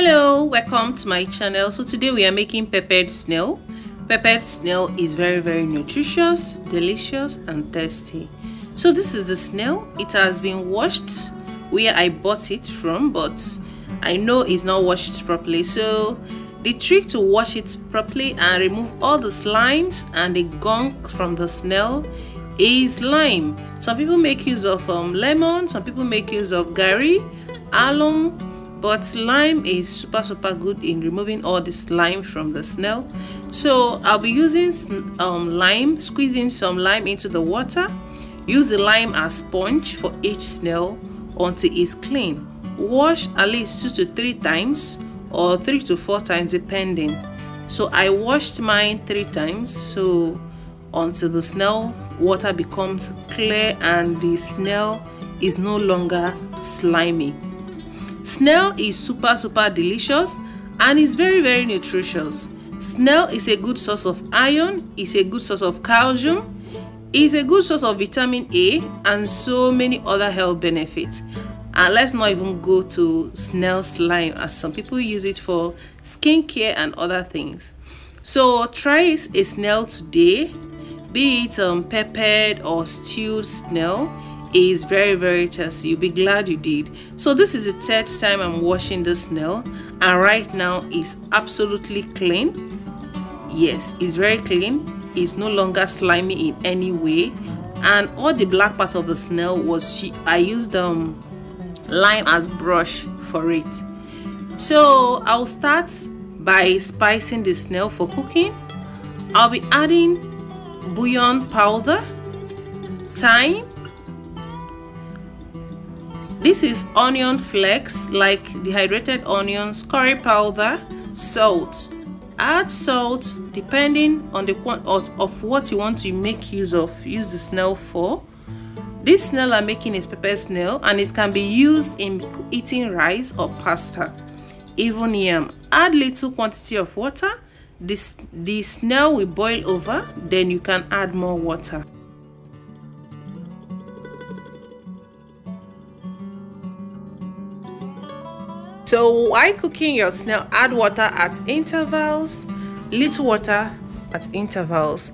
Hello, welcome to my channel. So today we are making peppered snail. Peppered snail is very nutritious, delicious and tasty. So this is the snail. It has been washed where I bought it from, but I know it's not washed properly. So the trick to wash it properly and remove all the slimes and the gunk from the snail is lime. Some people make use of lemon, some people make use of gari, alum, but lime is super good in removing all the slime from the snail. So I'll be using lime, squeezing some lime into the water. Use the lime as sponge for each snail until it's clean. Wash at least 2 to 3 times or 3 to 4 times depending. So I washed mine 3 times, so until the snail water becomes clear and the snail is no longer slimy. Snail is super delicious and is very nutritious. Snail is a good source of iron, is a good source of calcium, is a good source of vitamin A and so many other health benefits. And let's not even go to snail slime, as some people use it for skincare and other things. So try a snail today, be it peppered or stewed snail. Is very tasty. You'll be glad you did. So this is the 3rd time I'm washing the snail, and right now it's absolutely clean. Yes, it's very clean. It's no longer slimy in any way, and all the black part of the snail was I used lime as brush for it. So I'll start by spicing the snail for cooking. I'll be adding bouillon powder, thyme. This is onion flakes, like dehydrated onions, curry powder, salt. Add salt depending on the of what you want to make use of. Use the snail for. This snail I'm making is pepper snail, and it can be used in eating rice or pasta, even yam. Add little quantity of water. The snail will boil over, then you can add more water. So while cooking your snail, add water at intervals, little water at intervals.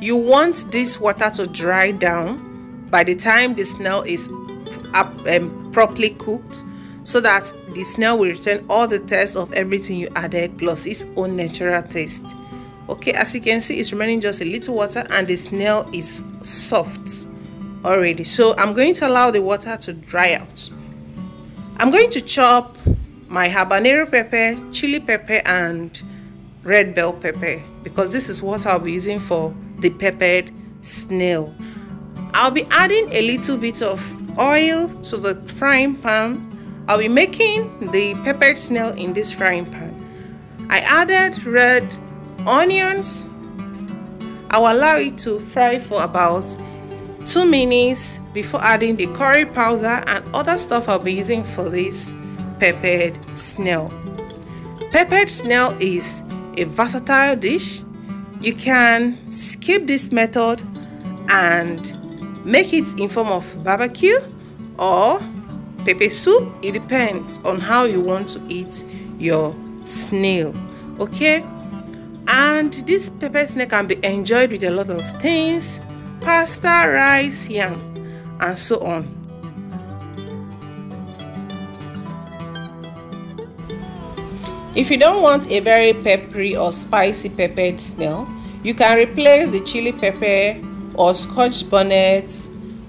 You want this water to dry down by the time the snail is properly cooked, so that the snail will retain all the taste of everything you added plus its own natural taste. Okay, as you can see, it's remaining just a little water and the snail is soft already. So I'm going to allow the water to dry out. I'm going to chop my habanero pepper, chili pepper and red bell pepper, because this is what I'll be using for the peppered snail. I'll be adding a little bit of oil to the frying pan. I'll be making the peppered snail in this frying pan. I added red onions. I'll allow it to fry for about 2 minutes before adding the curry powder and other stuff I'll be using for this peppered snail. Peppered snail is a versatile dish. You can skip this method and make it in form of barbecue or pepper soup. It depends on how you want to eat your snail. Okay, and this pepper snail can be enjoyed with a lot of things: pasta, rice, yam, and so on. If you don't want a very peppery or spicy peppered snail, you can replace the chili pepper or scotch bonnet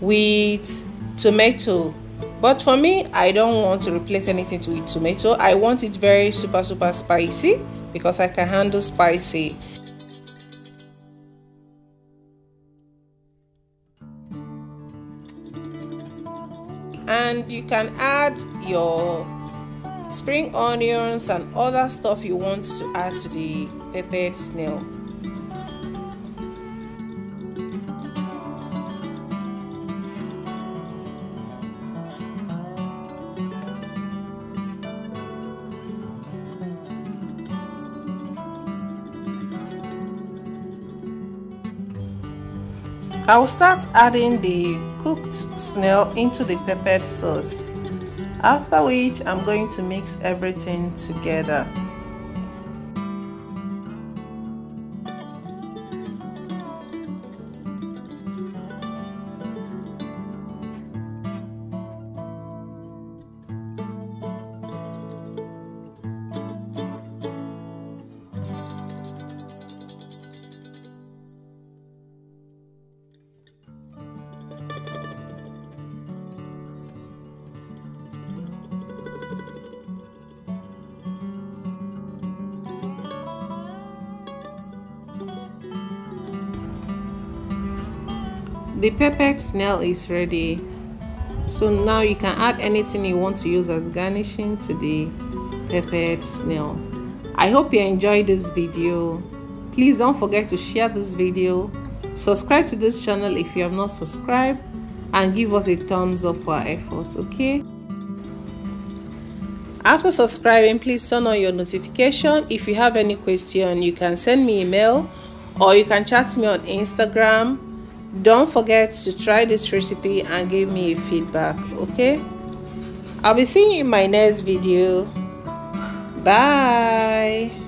with tomato. But for me, I don't want to replace anything with tomato. I want it very super spicy, because I can handle spicy. And you can add your spring onions and other stuff you want to add to the peppered snail. I will start adding the cooked snail into the peppered sauce. After which I'm going to mix everything together. The peppered snail is ready. So now you can add anything you want to use as garnishing to the peppered snail. I hope you enjoyed this video. Please don't forget to share this video, subscribe to this channel if you have not subscribed, and give us a thumbs up for our efforts, okay? After subscribing, please turn on your notification. If you have any question, you can send me email or you can chat me on Instagram. Don't forget to try this recipe and give me a feedback, okay? I'll be seeing you in my next video. Bye.